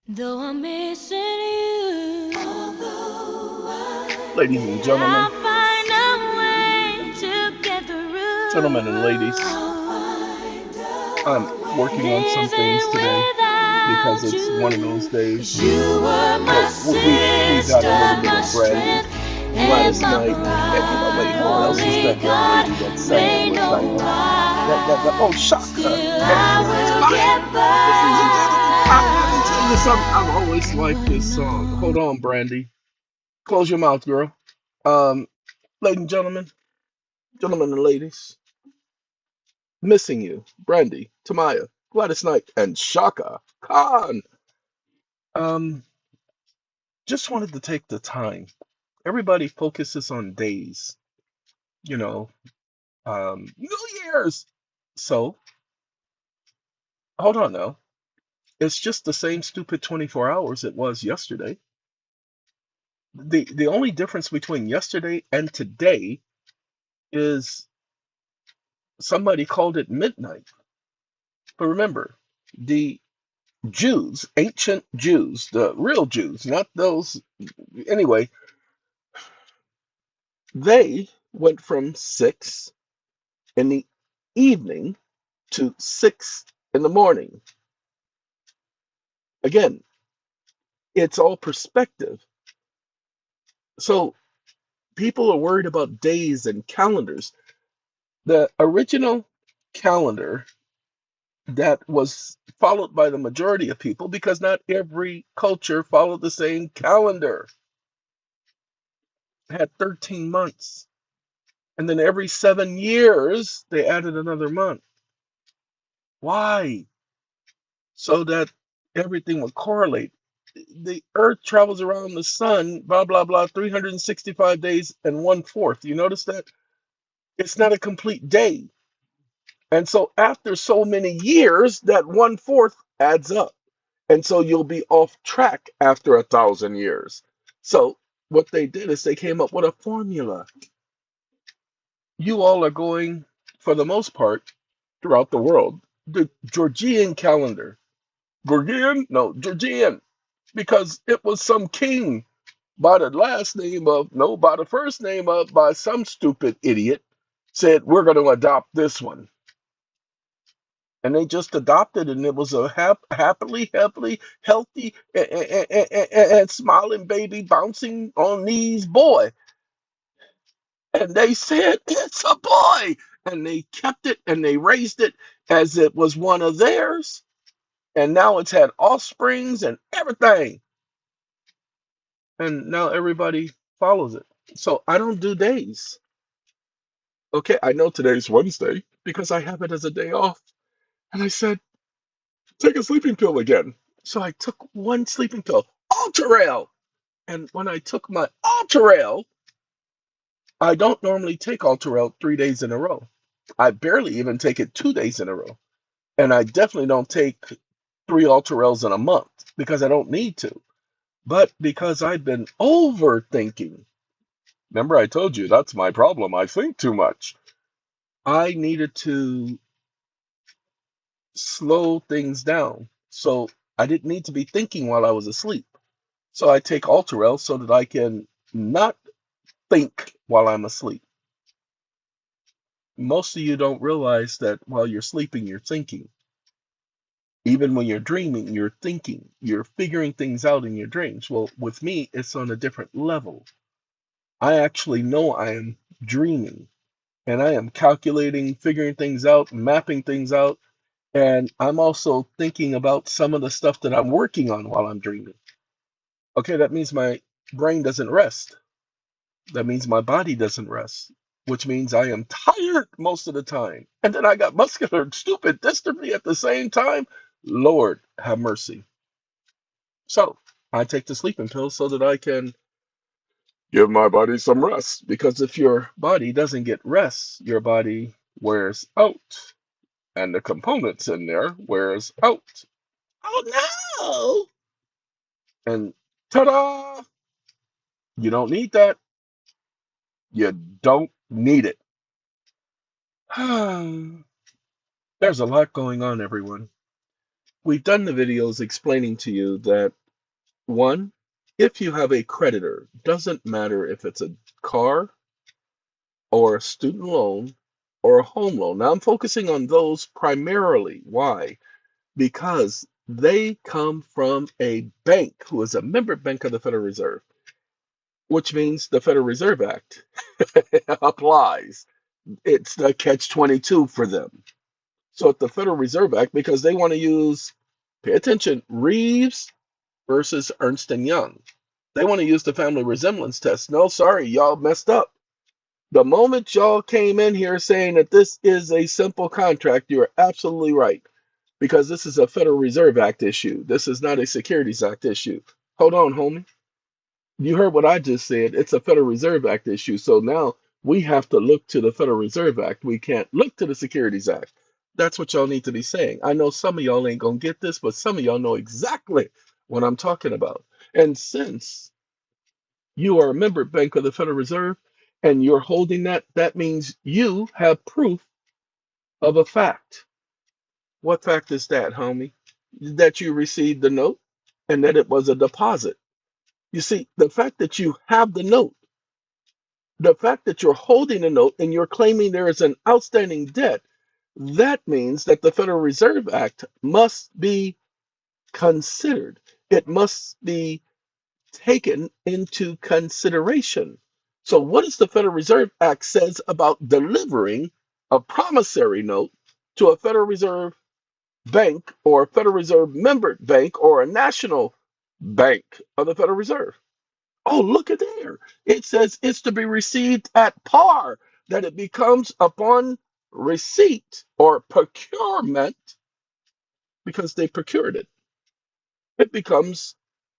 Though I'm missing you, Ladies and I'll gentlemen, find a way to get gentlemen and ladies, I'm through. working on some Days things ain't today because without it's one of you, those 'cause days. you were my Well, we got a little sister, bit my of Brandy, strength, and Gladys my Knight, and wait, pride. who else is Only that young God lady that sang it may with know Diana? Oh, why. Shaka. Still, And I will Smile. get Ladies and gentlemen, let me tell you something. by. I've always liked this song. Hold on, Brandy. Close your mouth, girl. Um, Ladies and gentlemen and ladies, missing you, Brandy, Tamaya, Gladys Knight, and Shaka Khan. Um, just wanted to take the time. Everybody focuses on days, you know, New Year's. So, hold on now. It's just the same stupid 24 hours it was yesterday. The only difference between yesterday and today is somebody called it midnight. But remember, the Jews, ancient Jews, the real Jews, not those. Anyway, they went from 6 in the evening to 6 in the morning. Again, it's all perspective. So people are worried about days and calendars. The original calendar that was followed by the majority of people, because not every culture followed the same calendar, had 13 months. And then every 7 years, they added another month. Why? So that everything would correlate. The earth travels around the sun, blah, blah, blah, 365 days and one fourth. You notice that? It's not a complete day. And so after so many years, that one fourth adds up. And so you'll be off track after 1,000 years. So what they did is they came up with a formula. You all are going, for the most part, throughout the world, the Georgian calendar. Georgian? No, Georgian. Because it was some king by the last name of, no, by the first name of, by some stupid idiot, said, we're going to adopt this one. And they just adopted, and it was a happily, healthy, and smiling baby bouncing on knees boy. And they said, it's a boy. And they kept it and they raised it as it was one of theirs. And now it's had offsprings and everything. And now everybody follows it. So I don't do days. Okay, I know today's Wednesday because I have it as a day off. And I said, take a sleeping pill again. So I took one sleeping pill, Ultrail. And when I took my Ultrail, I don't normally take Ultrail 3 days in a row. I barely even take it 2 days in a row. And I definitely don't take three Ultrails in a month because I don't need to. But because I've been overthinking, remember I told you that's my problem. I think too much. I needed to slow things down. So I didn't need to be thinking while I was asleep. So I take Ultrail so that I can not think while I'm asleep. Most of you don't realize that while you're sleeping, you're thinking. Even when you're dreaming, you're thinking, you're figuring things out in your dreams. Well, with me, it's on a different level. I actually know I am dreaming and I am calculating, figuring things out, mapping things out. And I'm also thinking about some of the stuff that I'm working on while I'm dreaming. Okay, that means my brain doesn't rest. That means my body doesn't rest, which means I am tired most of the time. And then I got muscular, stupid dystrophy at the same time. Lord, have mercy. So I take the sleeping pills so that I can give my body some rest. Because if your body doesn't get rest, your body wears out. And the components in there wears out. Oh no! And ta-da! You don't need that. You don't need it. There's a lot going on, everyone. We've done the videos explaining to you that one, if you have a creditor, doesn't matter if it's a car or a student loan or a home loan. Now I'm focusing on those primarily. Why? Because they come from a bank who is a member bank of the Federal Reserve, which means the Federal Reserve Act applies. It's the catch 22 for them. So at the Federal Reserve Act, because they want to use, pay attention, Reeves versus Ernst and Young. They want to use the family resemblance test. No, sorry, y'all messed up. The moment y'all came in here saying that this is a simple contract, you're absolutely right. Because this is a Federal Reserve Act issue. This is not a Securities Act issue. Hold on, homie. You heard what I just said. It's a Federal Reserve Act issue. So now we have to look to the Federal Reserve Act. We can't look to the Securities Act. That's what y'all need to be saying. I know some of y'all ain't going to get this, but some of y'all know exactly what I'm talking about. And since you are a member bank of the Federal Reserve and you're holding that, that means you have proof of a fact. What fact is that, homie? That you received the note and that it was a deposit. You see, the fact that you have the note, the fact that you're holding a note and you're claiming there is an outstanding debt, that means that the Federal Reserve Act must be considered. It must be taken into consideration. So, what does the Federal Reserve Act says about delivering a promissory note to a Federal Reserve bank or a Federal Reserve member bank or a national bank of the Federal Reserve? Oh, look at there. It says it's to be received at par, that it becomes upon receipt or procurement, because they procured it. It becomes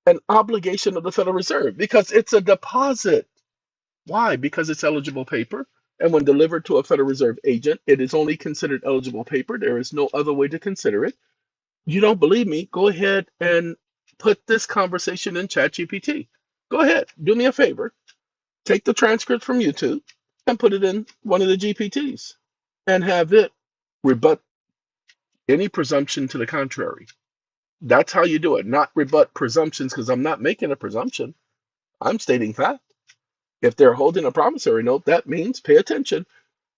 an obligation of the Federal Reserve because it's a deposit. Why? Because it's eligible paper. And when delivered to a Federal Reserve agent, it is only considered eligible paper. There is no other way to consider it. You don't believe me? Go ahead and put this conversation in ChatGPT. Go ahead, do me a favor. Take the transcript from YouTube and put it in one of the GPTs and have it rebut any presumption to the contrary. That's how you do it, not rebut presumptions, because I'm not making a presumption. I'm stating fact. If they're holding a promissory note, that means, pay attention,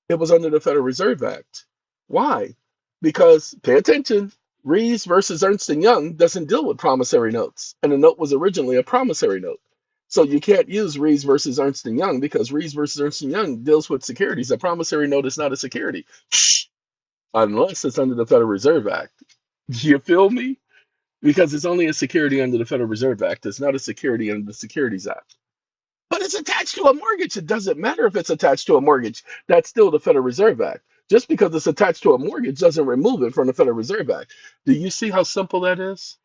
it was under the Federal Reserve Act. Why? Because, pay attention, Reeves versus Ernst and Young doesn't deal with promissory notes, and the note was originally a promissory note. So you can't use Reeves versus Ernst and Young because Reeves versus Ernst and Young deals with securities. A promissory note is not a security, unless it's under the Federal Reserve Act. You feel me? Because it's only a security under the Federal Reserve Act. It's not a security under the Securities Act. But it's attached to a mortgage. It doesn't matter if it's attached to a mortgage. That's still the Federal Reserve Act. Just because it's attached to a mortgage doesn't remove it from the Federal Reserve Act. Do you see how simple that is?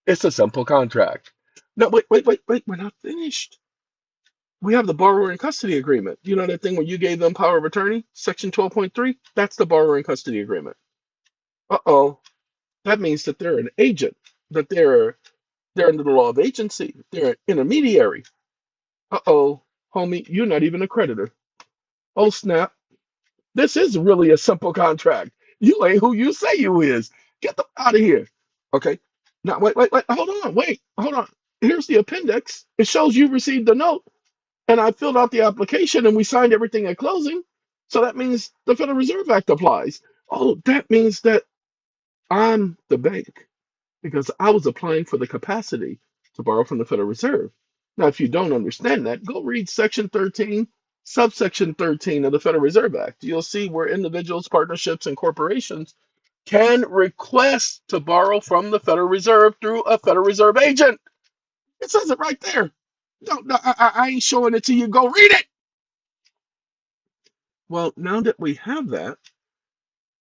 It's a simple contract. No, wait. We're not finished. We have the borrower in custody agreement. You know that thing where you gave them power of attorney? Section 12.3? That's the borrower in custody agreement. Uh-oh. That means that they're an agent, that they're under the law of agency. They're an intermediary. Uh-oh, homie, you're not even a creditor. Oh, snap. This is really a simple contract. You ain't who you say you is. Get them out of here. Okay. Now, wait. Hold on. Here's the appendix. It shows you received the note, and I filled out the application, and we signed everything at closing. So that means the Federal Reserve Act applies. Oh, that means that I'm the bank because I was applying for the capacity to borrow from the Federal Reserve. Now, if you don't understand that, go read Section 13, subsection 13 of the Federal Reserve Act. You'll see where individuals, partnerships, and corporations can request to borrow from the Federal Reserve through a Federal Reserve agent. It says it right there. No, I ain't showing it to you. Go read it. Well, now that we have that,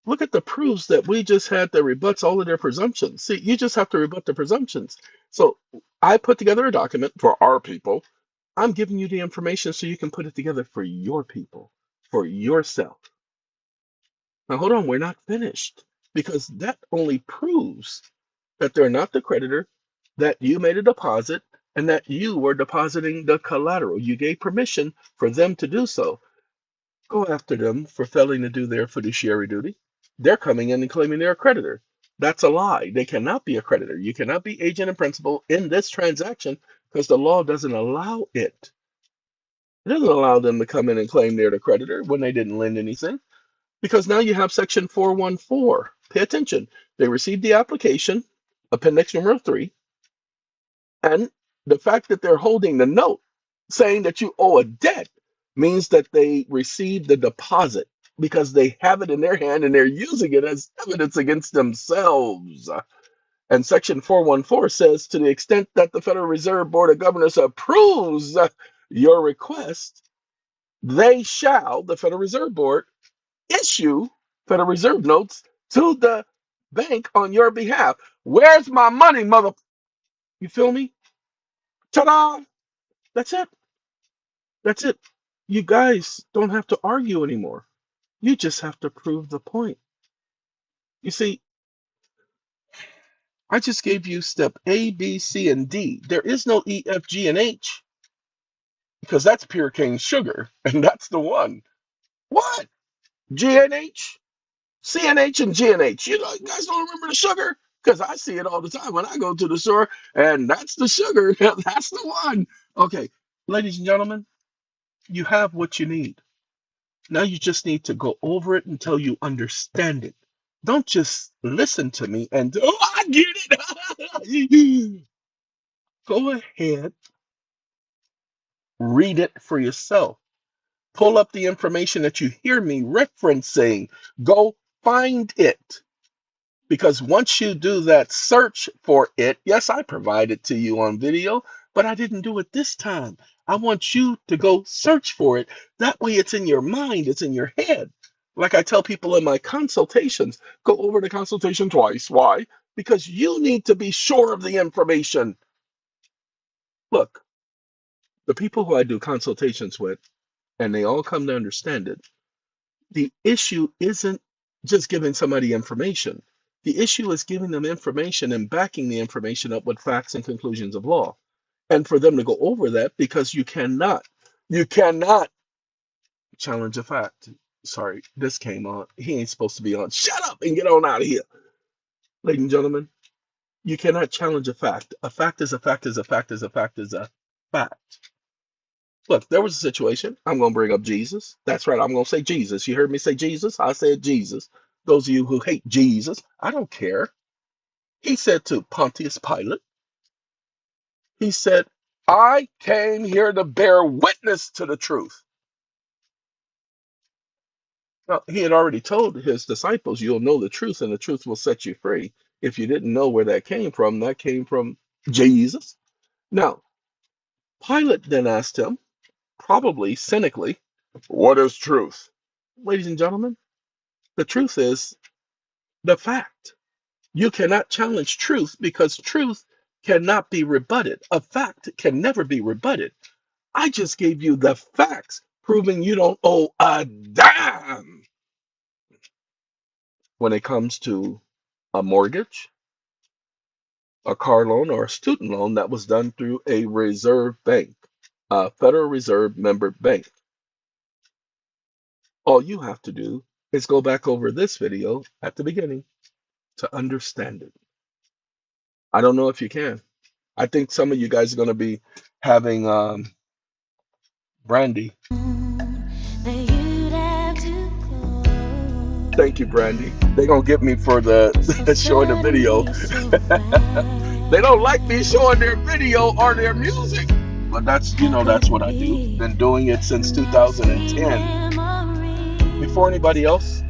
look at the proofs that we just had that rebuts all of their presumptions. See, you just have to rebut the presumptions. So I put together a document for our people. I'm giving you the information so you can put it together for your people, for yourself. Now, hold on, we're not finished because that only proves that they're not the creditor, that you made a deposit, and that you were depositing the collateral. You gave permission for them to do so. Go after them for failing to do their fiduciary duty. They're coming in and claiming they're a creditor. That's a lie. They cannot be a creditor. You cannot be agent and principal in this transaction because the law doesn't allow it. It doesn't allow them to come in and claim they're the creditor when they didn't lend anything because now you have section 414. Pay attention. They received the application, appendix number 3, and the fact that they're holding the note saying that you owe a debt means that they received the deposit because they have it in their hand and they're using it as evidence against themselves. And section 414 says to the extent that the Federal Reserve Board of Governors approves your request, they shall, the Federal Reserve Board, issue Federal Reserve notes to the bank on your behalf. Where's my money, mother? You feel me? Ta-da! That's it. That's it. You guys don't have to argue anymore. You just have to prove the point. You see, I just gave you step A, B, C, and D. There is no E, F, G, and H because that's pure cane sugar, and that's the one. What? G and H? CNH and GNH. You know, you guys don't remember the sugar? Because I see it all the time when I go to the store, and that's the sugar. That's the one. Okay, ladies and gentlemen, you have what you need. Now you just need to go over it until you understand it. Don't just listen to me and, oh, I get it. Go ahead, read it for yourself. Pull up the information that you hear me referencing. Go find it. Because once you do that search for it, yes, I provide it to you on video, but I didn't do it this time. I want you to go search for it. That way it's in your mind, it's in your head. Like I tell people in my consultations, go over the consultation twice. Why? Because you need to be sure of the information. Look, the people who I do consultations with, and they all come to understand it, the issue isn't just giving somebody information. The issue is giving them information and backing the information up with facts and conclusions of law. And for them to go over that because you cannot challenge a fact. Sorry, this came on. He ain't supposed to be on. Shut up and get on out of here. Ladies and gentlemen, you cannot challenge a fact. A fact is a fact is a fact is a fact is a fact. Look, there was a situation. I'm going to bring up Jesus. That's right. I'm going to say Jesus. You heard me say Jesus? I said Jesus. Those of you who hate Jesus, I don't care. He said to Pontius Pilate, he said, I came here to bear witness to the truth. Now, he had already told his disciples, you'll know the truth and the truth will set you free. If you didn't know where that came from Jesus. Now, Pilate then asked him, probably cynically, what is truth? Ladies and gentlemen, the truth is the fact. You cannot challenge truth because truth cannot be rebutted. A fact can never be rebutted. I just gave you the facts proving you don't owe a damn when it comes to a mortgage, a car loan, or a student loan that was done through a reserve bank, a Federal Reserve member bank. All you have to do is go back over this video at the beginning to understand it. I don't know if you can. I think some of you guys are going to be having Brandy. Thank you, Brandy. They're going to get me for the showing the video. They don't like me showing their video or their music. But that's, that's what I do. Been doing it since 2010. Before anybody else.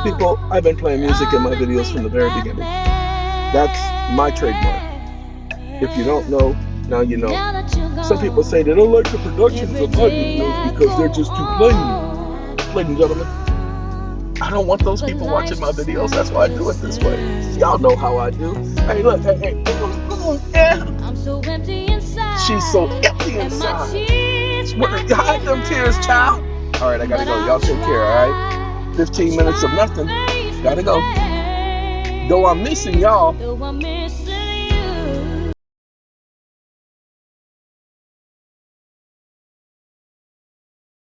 People, I've been playing music in my videos from the very beginning. That's my trademark. If you don't know, now you know. Some people say they don't like the productions of my videos because they're just too plain. Ladies and gentlemen, I don't want those people watching my videos. That's why I do it this way. Y'all know how I do. Hey, look, hey, yeah. She's so empty inside. Hide them tears, child. All right, I gotta go. Y'all take care, all right? 15 minutes of nothing. Gotta go. Though I'm missing y'all.